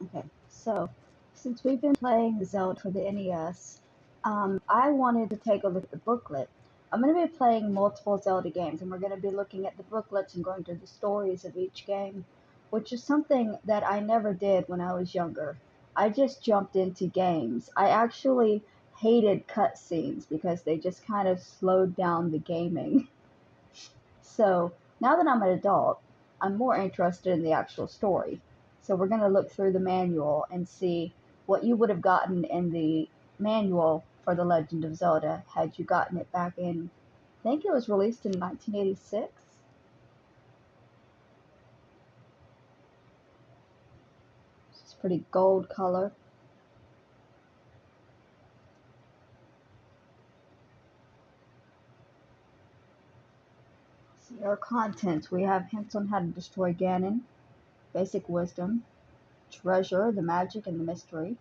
Okay, so since we've been playing Zelda for the NES, I wanted to take a look at the booklet. I'm going to be playing multiple Zelda games, and we're going to be looking at the booklets and going through the stories of each game, which is something that I never did when I was younger. I just jumped into games. I actually hated cutscenes because they just kind of slowed down the gaming. So now that I'm an adult, I'm more interested in the actual story. So we're going to look through the manual and see what you would have gotten in the manual for The Legend of Zelda had you gotten it back in, I think it was released in 1986. It's pretty gold color. See our contents. We have hints on how to destroy Ganon, basic wisdom, treasure, the magic and the mystery,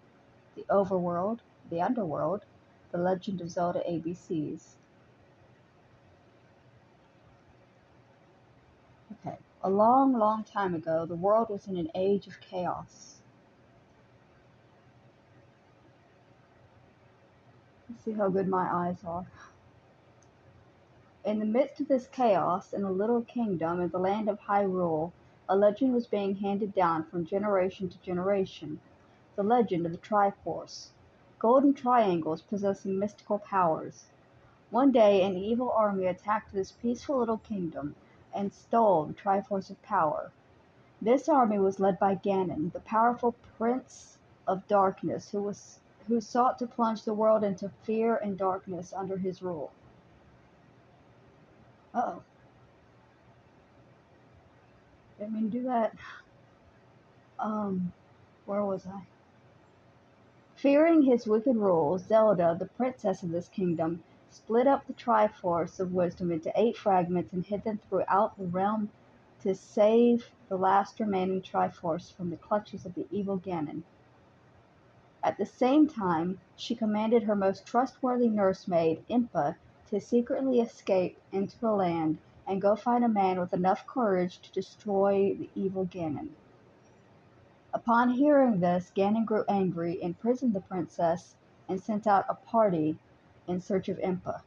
the overworld, the underworld, the Legend of Zelda ABCs. Okay. A long, long time ago, the world was in an age of chaos. Let's see how good my eyes are. In the midst of this chaos, in a little kingdom in the land of Hyrule, a legend was being handed down from generation to generation. The legend of the Triforce. Golden triangles possessing mystical powers. One day, an evil army attacked this peaceful little kingdom and stole the Triforce of Power. This army was led by Ganon, the powerful Prince of Darkness, who sought to plunge the world into fear and darkness under his rule. Uh-oh, didn't mean to do that. Um, where was I? Fearing his wicked rule, Zelda, the princess of this kingdom, split up the Triforce of Wisdom into 8 fragments and hid them throughout the realm to save the last remaining Triforce from the clutches of the evil Ganon. At the same time, she commanded her most trustworthy nursemaid, Impa, to secretly escape into the land and go find a man with enough courage to destroy the evil Ganon. Upon hearing this, Ganon grew angry, imprisoned the princess, and sent out a party in search of Impa.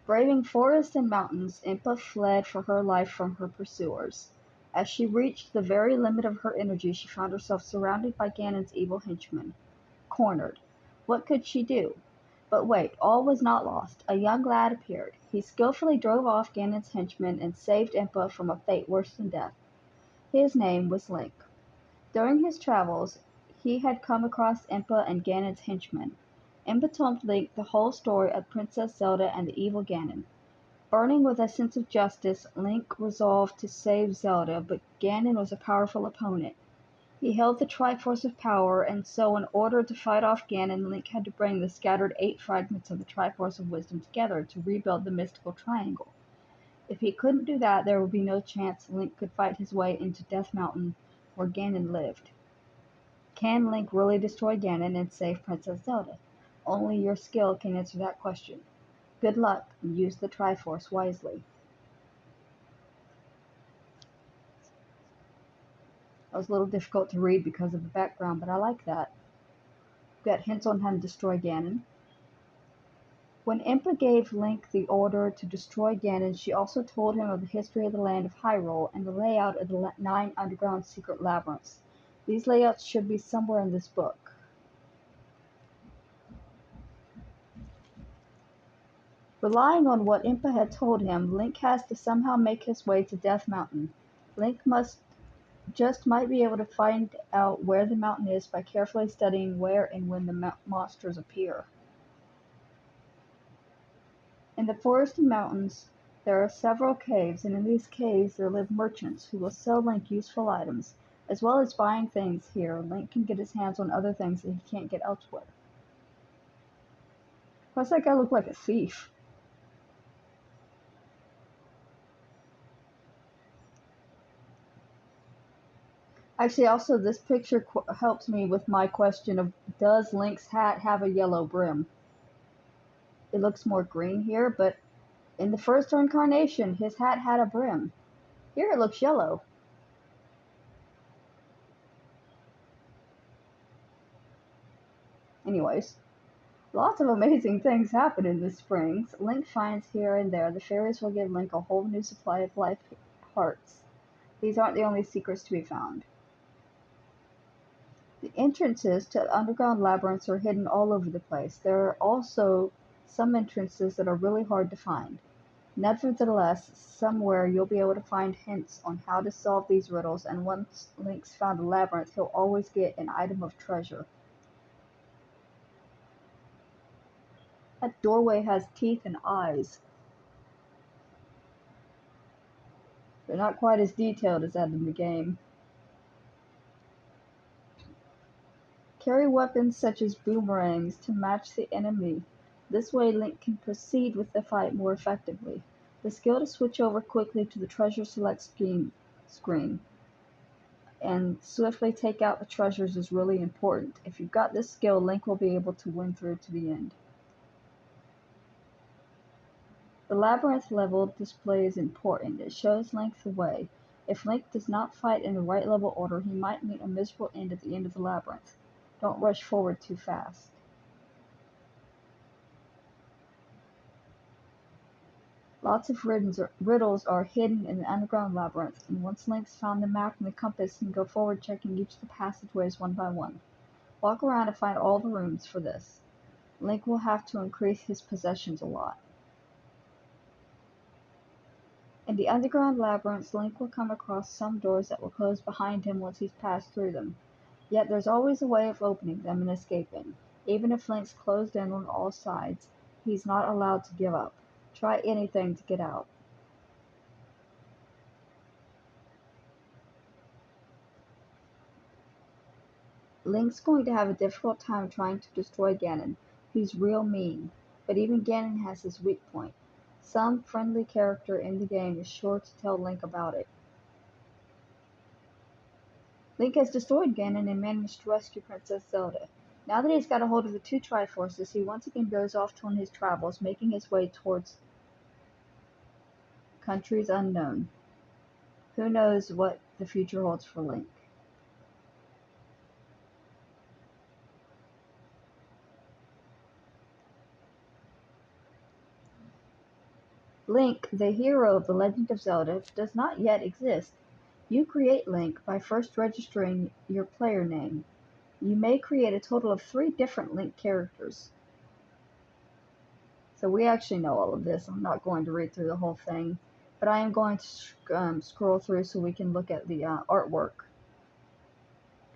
Braving forests and mountains, Impa fled for her life from her pursuers. As she reached the very limit of her energy, she found herself surrounded by Ganon's evil henchmen. Cornered. What could she do? But wait, all was not lost. A young lad appeared. He skillfully drove off Ganon's henchmen and saved Impa from a fate worse than death. His name was Link. During his travels, he had come across Impa and Ganon's henchmen. Impa told Link the whole story of Princess Zelda and the evil Ganon. Burning with a sense of justice, Link resolved to save Zelda, but Ganon was a powerful opponent. He held the Triforce of Power, and so in order to fight off Ganon, Link had to bring the scattered 8 fragments of the Triforce of Wisdom together to rebuild the mystical triangle. If he couldn't do that, there would be no chance Link could fight his way into Death Mountain, where Ganon lived. Can Link really destroy Ganon and save Princess Zelda? Only your skill can answer that question. Good luck, and use the Triforce wisely. That was a little difficult to read because of the background, but I like that. We've got hints on how to destroy Ganon. When Impa gave Link the order to destroy Ganon, she also told him of the history of the land of Hyrule and the layout of the 9 underground secret labyrinths. These layouts should be somewhere in this book. Relying on what Impa had told him, Link has to somehow make his way to Death Mountain. Link might be able to find out where the mountain is by carefully studying where and when the monsters appear. In the forest and mountains, there are several caves, and in these caves there live merchants who will sell Link useful items. As well as buying things here, Link can get his hands on other things that he can't get elsewhere. Why does that guy look like a thief? Actually, also, this picture helps me with my question of, does Link's hat have a yellow brim? It looks more green here, but in the first incarnation, his hat had a brim. Here it looks yellow. Anyways, lots of amazing things happen in the springs. Link finds here and there the fairies will give Link a whole new supply of life hearts. These aren't the only secrets to be found. The entrances to underground labyrinths are hidden all over the place. There are also some entrances that are really hard to find. Nevertheless, somewhere you'll be able to find hints on how to solve these riddles, and once Link's found a labyrinth, he'll always get an item of treasure. That doorway has teeth and eyes. They're not quite as detailed as that in the game. Carry weapons such as boomerangs to match the enemy. This way Link can proceed with the fight more effectively. The skill to switch over quickly to the treasure select screen and swiftly take out the treasures is really important. If you've got this skill, Link will be able to win through to the end. The labyrinth level display is important. It shows Link the way. If Link does not fight in the right level order, he might meet a miserable end at the end of the labyrinth. Don't rush forward too fast. Lots of riddles are hidden in the underground labyrinth, and once Link's found the map and the compass, he can go forward checking each of the passageways one by one. Walk around and find all the rooms for this. Link will have to increase his possessions a lot. In the underground labyrinths, Link will come across some doors that will close behind him once he's passed through them. Yet there's always a way of opening them and escaping. Even if Link's closed in on all sides, he's not allowed to give up. Try anything to get out. Link's going to have a difficult time trying to destroy Ganon. He's real mean, but even Ganon has his weak point. Some friendly character in the game is sure to tell Link about it. Link has destroyed Ganon and managed to rescue Princess Zelda. Now that he's got a hold of the two Triforces, he once again goes off on his travels, making his way towards countries unknown. Who knows what the future holds for Link? Link, the hero of The Legend of Zelda, does not yet exist. You create Link by first registering your player name. You may create a total of 3 different Link characters. So we actually know all of this. I'm not going to read through the whole thing, but I am going to scroll through so we can look at the artwork,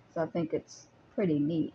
because I think it's pretty neat.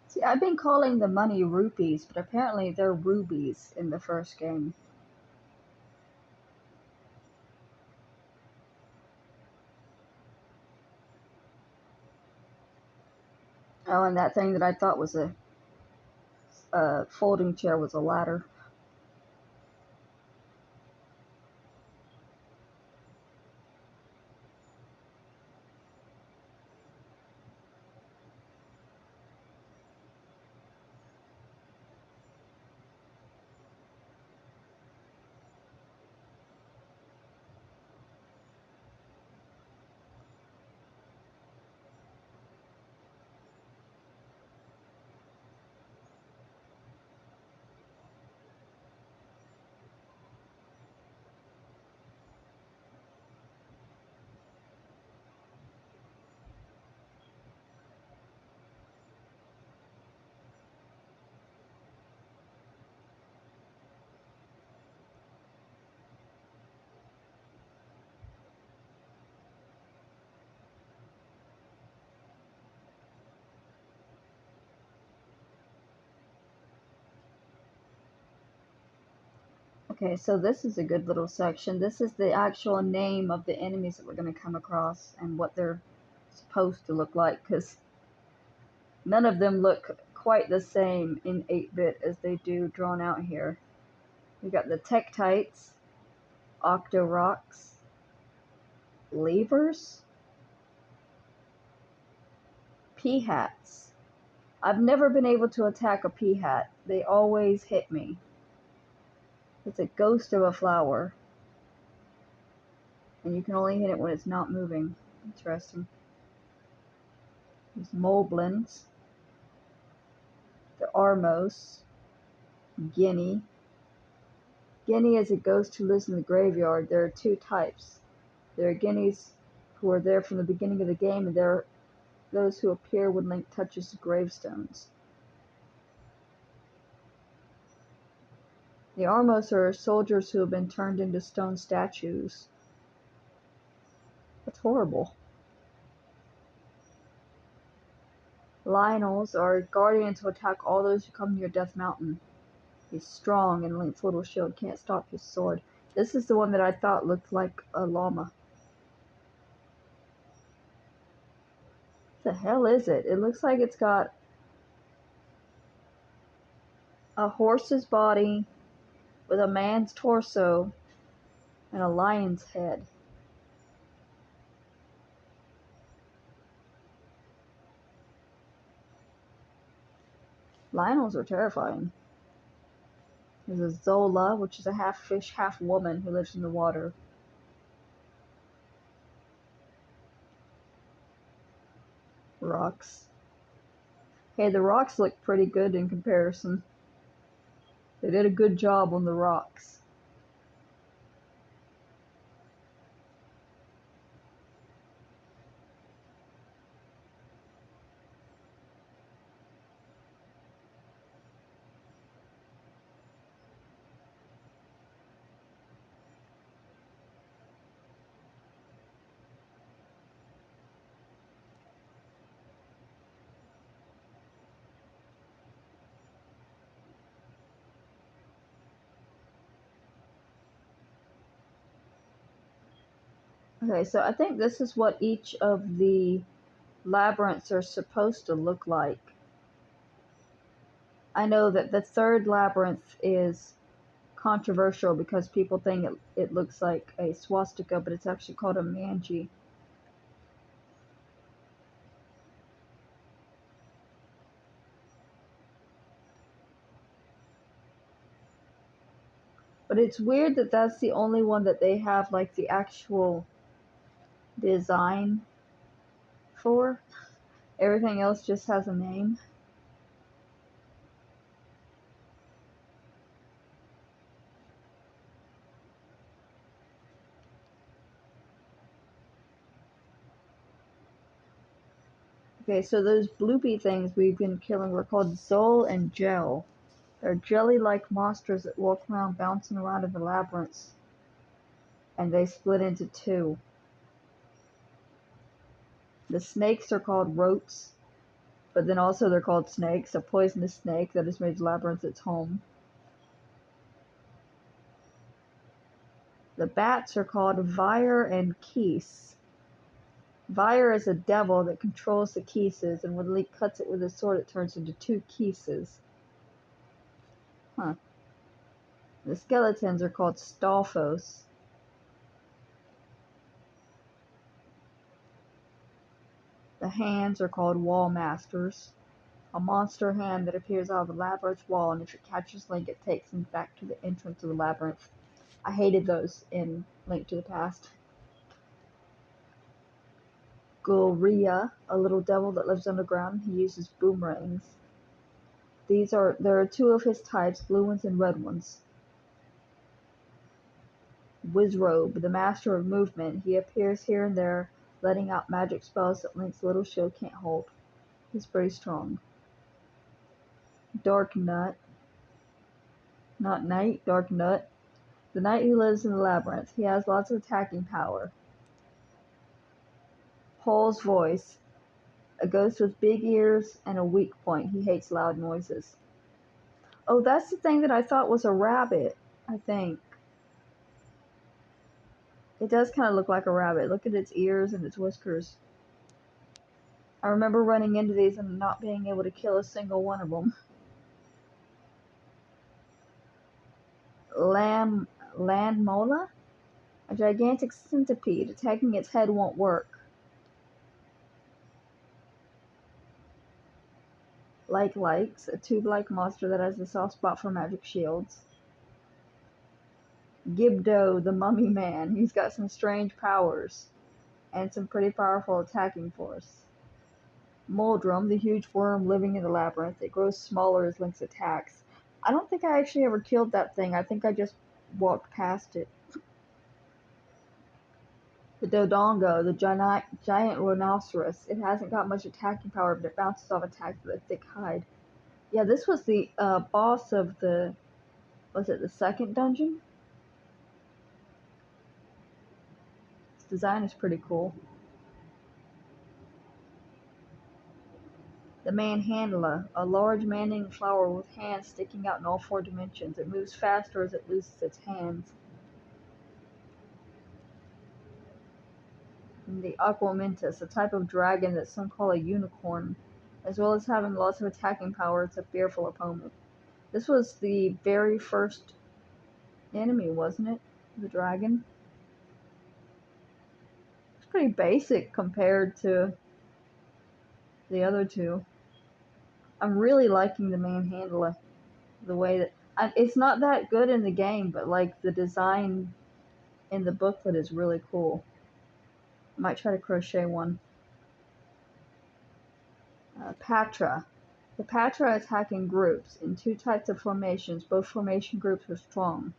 See, I've been calling the money rupees, but apparently they're rubies in the first game. Oh, and that thing that I thought was a folding chair was a ladder. Okay, so this is a good little section. This is the actual name of the enemies that we're going to come across and what they're supposed to look like, because none of them look quite the same in 8-bit as they do drawn out here. We got the Tektites, Octorocks, Levers, Peahats. I've never been able to attack a Peahat. They always hit me. It's a ghost of a flower. And you can only hit it when it's not moving. Interesting. There's Moblins, the Armos, Guinea. Guinea is a ghost who lives in the graveyard. There are two types. There are Guineas who are there from the beginning of the game, and there are those who appear when Link touches the gravestones. The Armos are soldiers who have been turned into stone statues. That's horrible. Lionels are guardians who attack all those who come near Death Mountain. He's strong, and Link's little shield can't stop his sword. This is the one that I thought looked like a llama. What the hell is it? It looks like it's got a horse's body with a man's torso and a lion's head. Lionels are terrifying. There's a Zola, which is a half fish, half woman who lives in the water. Rocks. Hey, the rocks look pretty good in comparison. They did a good job on the rocks. Okay, so I think this is what each of the labyrinths are supposed to look like. I know that the third labyrinth is controversial because people think it looks like a swastika, but it's actually called a manji. But it's weird that that's the only one that they have like the actual design for. Everything else just has a name. Okay, so those bloopy things we've been killing were called Zol and Gel. They're jelly-like monsters that walk around bouncing around in the labyrinths, and they split into two. The snakes are called rotes, but then also they're called snakes, a poisonous snake that has made the labyrinth its home. The bats are called Vire and Keese. Vire is a devil that controls the Keeses, and when Link cuts it with his sword, it turns into two Keeses. Huh. The skeletons are called Stalfos. The hands are called Wall Masters. A monster hand that appears out of the labyrinth wall, and if it catches Link, it takes him back to the entrance of the labyrinth. I hated those in Link to the Past. Gulria, a little devil that lives underground. He uses boomerangs. There are two of his types, blue ones and red ones. Wizrobe, the master of movement. He appears here and there, letting out magic spells that Link's little shield can't hold. He's pretty strong. Dark Nut. Not Knight, Dark Nut. The knight who lives in the labyrinth. He has lots of attacking power. Paul's voice. A ghost with big ears and a weak point. He hates loud noises. Oh, that's the thing that I thought was a rabbit, I think. It does kind of look like a rabbit. Look at its ears and its whiskers. I remember running into these and not being able to kill a single one of them. Lam Landmola? A gigantic centipede. Attacking its head won't work. Likes, a tube-like monster that has a soft spot for magic shields. Gibdo, the mummy man. He's got some strange powers and some pretty powerful attacking force. Moldrum, the huge worm living in the labyrinth. It grows smaller as Link's attacks. I don't think I actually ever killed that thing. I think I just walked past it. The Dodongo, the giant rhinoceros. It hasn't got much attacking power, but it bounces off attacks with a thick hide. Yeah, this was the boss of the, was it the second dungeon? Its design is pretty cool. The Manhandla, a large man-eating flower with hands sticking out in all four dimensions. It moves faster as it loses its hands. And the Aquamentus, a type of dragon that some call a unicorn. As well as having lots of attacking power, it's a fearful opponent. This was the very first enemy, wasn't it? The dragon. It's pretty basic compared to the other two. I'm really liking the Manhandla. The way that it's not that good in the game, but like the design in the booklet is really cool. I might try to crochet one. Patra. The Patra attack in groups, in two types of formations. Both formation groups are strong.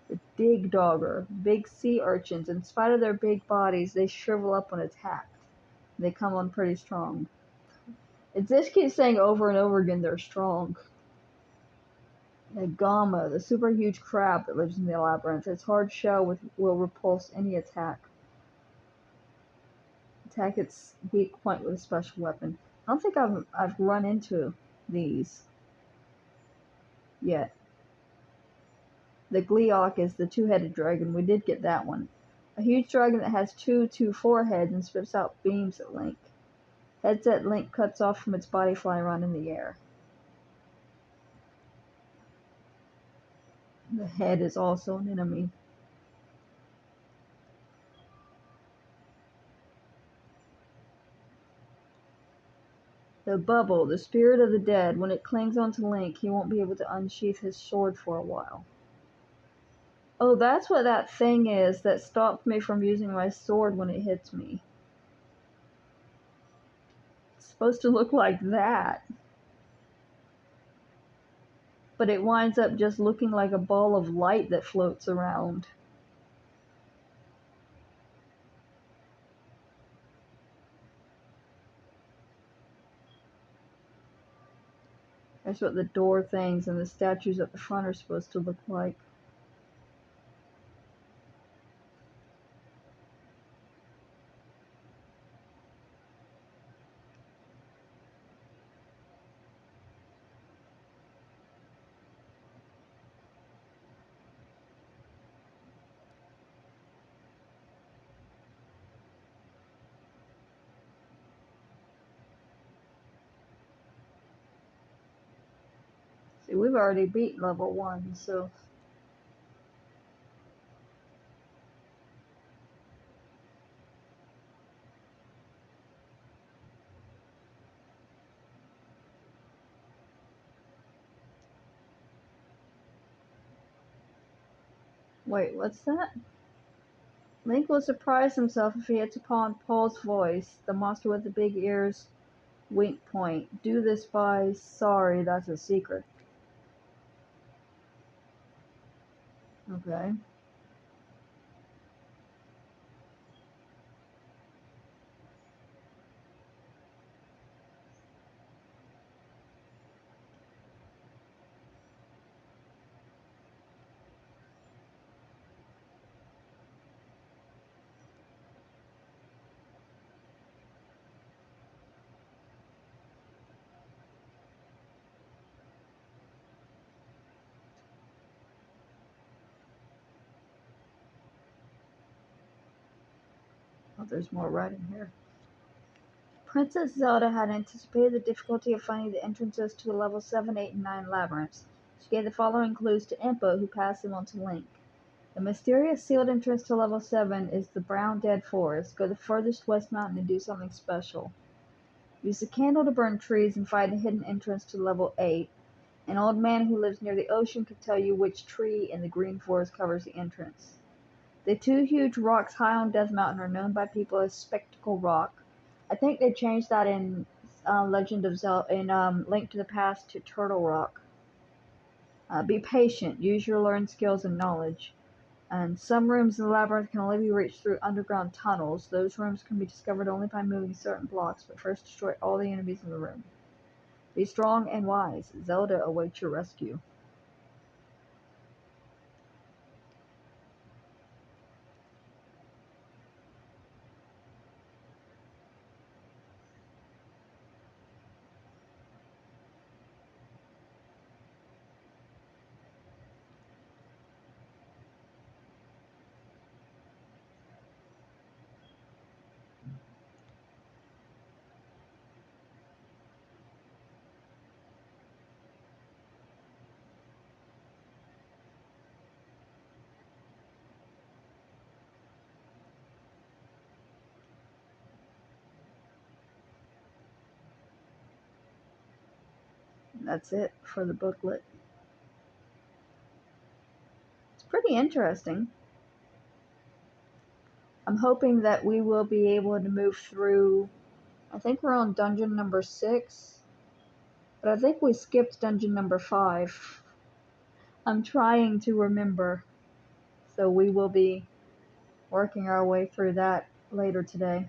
The Dig Dogger. Big sea urchins. In spite of their big bodies, they shrivel up when attacked. They come on pretty strong. It just keeps saying over and over again they're strong. The Gama, the super huge crab that lives in the labyrinth. Its hard shell will repulse any attack. Attack its weak point with a special weapon. I don't think I've run into these yet. The Gleeok is the two-headed dragon. We did get that one. A huge dragon that has two foreheads and spits out beams at Link. Heads that Link cuts off from its body fly around in the air. The head is also an enemy. The Bubble, the spirit of the dead. When it clings onto Link, he won't be able to unsheath his sword for a while. Oh, that's what that thing is that stopped me from using my sword when it hits me. It's supposed to look like that. But it winds up just looking like a ball of light that floats around. That's what the door things and the statues at the front are supposed to look like. See, we've already beat level 1, so... Wait, what's that? Link will surprise himself if he hits upon Paul's voice, the monster with the big ears. Wink point. Do this by... Sorry, that's a secret. Okay. Oh, there's more writing here. Princess Zelda had anticipated the difficulty of finding the entrances to the level 7, 8, and 9 labyrinths. She gave the following clues to Impa, who passed them on to Link. The mysterious sealed entrance to level 7 is the Brown Dead Forest. Go the furthest west mountain and do something special. Use a candle to burn trees and find a hidden entrance to level 8. An old man who lives near the ocean can tell you which tree in the green forest covers the entrance. The two huge rocks high on Death Mountain are known by people as Spectacle Rock. I think they changed that in Legend of Zelda, in Link to the Past, to Turtle Rock. Be patient. Use your learned skills and knowledge. And some rooms in the labyrinth can only be reached through underground tunnels. Those rooms can be discovered only by moving certain blocks, but first destroy all the enemies in the room. Be strong and wise. Zelda awaits your rescue. And that's it for the booklet. It's pretty interesting. I'm hoping that we will be able to move through. I think we're on dungeon number 6, but I think we skipped dungeon number 5. I'm trying to remember, so we will be working our way through that later today.